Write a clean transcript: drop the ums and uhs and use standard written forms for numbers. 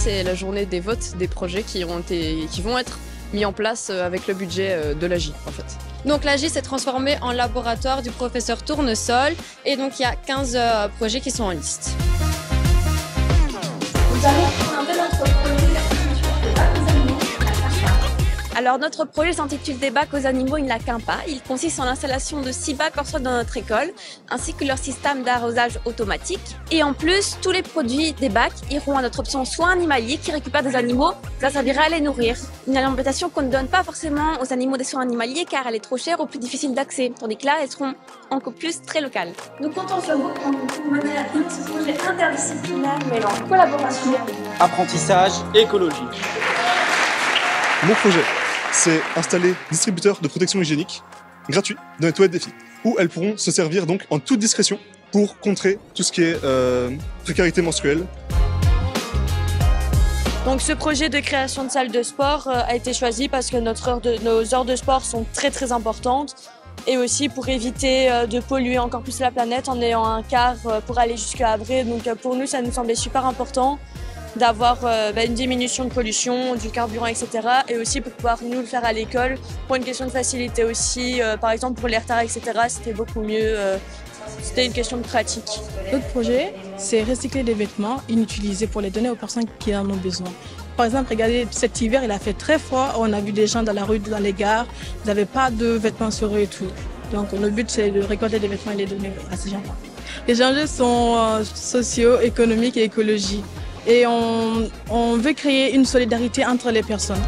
c'est la journée des votes des projets qui vont être mis en place avec le budget de l'AJ en fait. Donc l'AJ s'est transformée en laboratoire du professeur Tournesol et donc il y a 15 projets qui sont en liste. Vous allez présenter notre projet de bac aux animaux. Alors notre projet s'intitule Des bacs aux animaux, il n'y a qu'un pas. Il consiste en l'installation de 6 bacs hors sol dans notre école, ainsi que leur système d'arrosage automatique. Et en plus, tous les produits des bacs iront à notre option soins animaliers qui récupèrent des animaux, ça servira à les nourrir. Une alimentation qu'on ne donne pas forcément aux animaux des soins animaliers car elle est trop chère ou plus difficile d'accès, tandis que là, elles seront encore plus très locales. Nous comptons sur vous pour mener à bien ce projet interdisciplinaire mêlant collaboration, apprentissage, écologie. Mon projet, c'est installer distributeurs de protection hygiénique gratuits dans les toilettes des filles, où elles pourront se servir donc en toute discrétion pour contrer tout ce qui est précarité menstruelle. Donc ce projet de création de salles de sport a été choisi parce que nos heures de sport sont très importantes et aussi pour éviter de polluer encore plus la planète en ayant un car pour aller jusqu'à Havre. Donc pour nous, ça nous semblait super important d'avoir une diminution de pollution, du carburant, etc. Et aussi pour pouvoir nous le faire à l'école, pour une question de facilité aussi. Par exemple pour les retards, etc. C'était beaucoup mieux. C'était une question de pratique. Notre projet, c'est recycler des vêtements inutilisés pour les donner aux personnes qui en ont besoin. Par exemple, regardez, cet hiver, il a fait très froid. On a vu des gens dans la rue, dans les gares, ils n'avaient pas de vêtements sur eux et tout. Donc, notre but, c'est de récolter des vêtements et les donner à ces gens-là. Les enjeux sont sociaux, économiques et écologiques. Et on veut créer une solidarité entre les personnes.